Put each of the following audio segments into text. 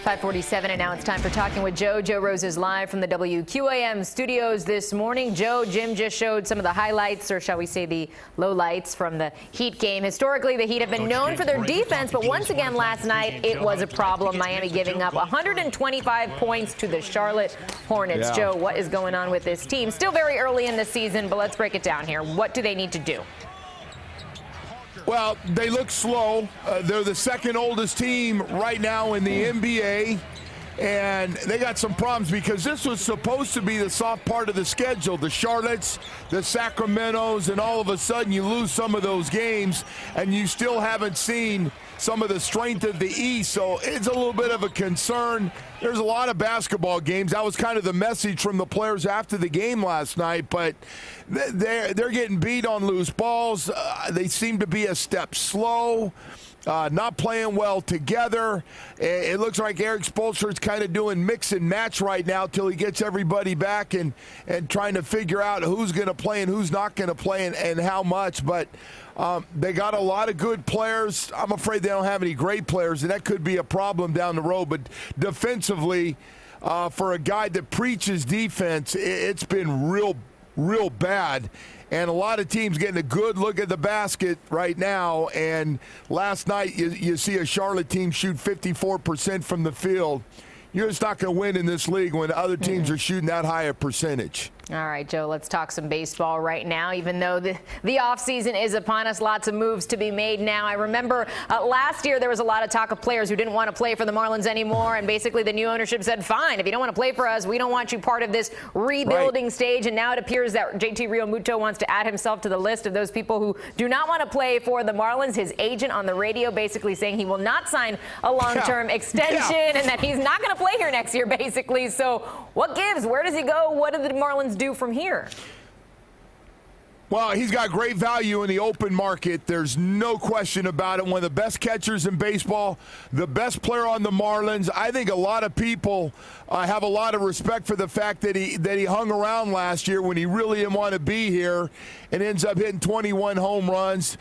5:47, and now it's time for Talking with Joe. Joe Rose is live from the WQAM studios this morning. Joe, Jim just showed some of the highlights, or shall we say the lowlights, from the Heat game. Historically, the Heat have been known for their defense, but once again last night it was a problem. Miami giving up 125 points to the Charlotte Hornets. Joe, what is going on with this team? Still very early in the season, but let's break it down here. What do they need to do? Well, they look slow. They're the second oldest team right now in the NBA, and they got some problems because this was supposed to be the soft part of the schedule. The Charlottes, the Sacramentos, and all of a sudden you lose some of those games, and you still haven't seen some of the strength of the East, so it's a little bit of a concern. There's a lot of basketball games. That was kind of the message from the players after the game last night, but they're getting beat on loose balls. They seem to be a step slow, not playing well together. It looks like Eric Spoelstra's kind of doing mix and match right now till he gets everybody back and trying to figure out who's going to play and who's not going to play and how much. But they got a lot of good players. I'm afraid they don't have any great players, and that could be a problem down the road. But defensively, for a guy that preaches defense, it's been real bad. And a lot of teams getting a good look at the basket right now. And last night, you see a Charlotte team shoot 54% from the field. You're just not going to win in this league when other teams are shooting that high a percentage. All right, Joe, let's talk some baseball right now. Even though the offseason is upon us, lots of moves to be made now. I remember last year there was a lot of talk of players who didn't want to play for the Marlins anymore, and basically the new ownership said, fine, if you don't want to play for us, we don't want you part of this rebuilding stage. And now it appears that JT Realmuto wants to add himself to the list of those people who do not want to play for the Marlins. His agent on the radio basically saying he will not sign a long-term extension and that he's not going to play here next year, basically. So what gives? Where does he go? What do the Marlins do from here? Well, he's got great value in the open market. There's no question about it. One of the best catchers in baseball, the best player on the Marlins. I think a lot of people have a lot of respect for the fact that he hung around last year when he really didn't want to be here and ends up hitting 21 home runs,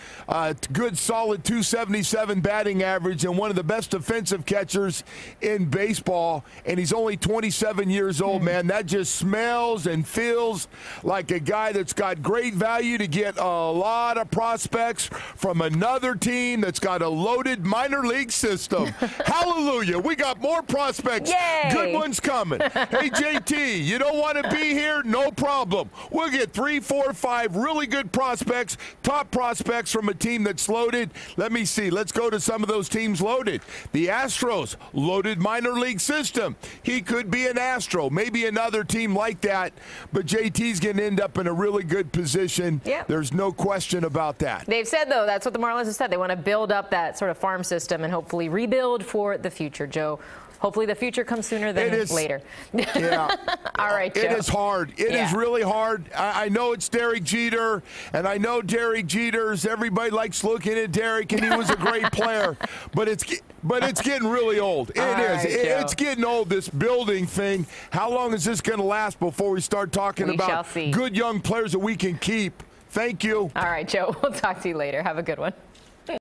good solid 277 batting average, and one of the best defensive catchers in baseball. And he's only 27 years old, man. That just smells and feels like a guy that's got great value to get a lot of prospects from another team that's got a loaded minor league system. Hallelujah. We got more prospects. Yay. Good ones coming. Hey, JT, you don't want to be here? No problem. We'll get 3, 4, 5 really good prospects, top prospects from a team that's loaded. Let me see. Let's go to some of those teams loaded. The Astros, loaded minor league system. He could be an Astro, maybe another team like that, but JT's going to end up in a really good position. Yep. There's no question about that. They've said, though, that's what the Marlins have said. They want to build up that sort of farm system and hopefully rebuild for the future, Joe. Hopefully the future comes sooner than later. Yeah. All right, Joe. It is hard. It is really hard. I know it's Derek Jeter, and I know Derek Jeter's. Everybody likes looking at Derek, and he was a great player. But it's getting really old. It is. It's getting old, this building thing. How long is this going to last before we start talking about good young players that we can keep? Thank you. All right, Joe. We'll talk to you later. Have a good one.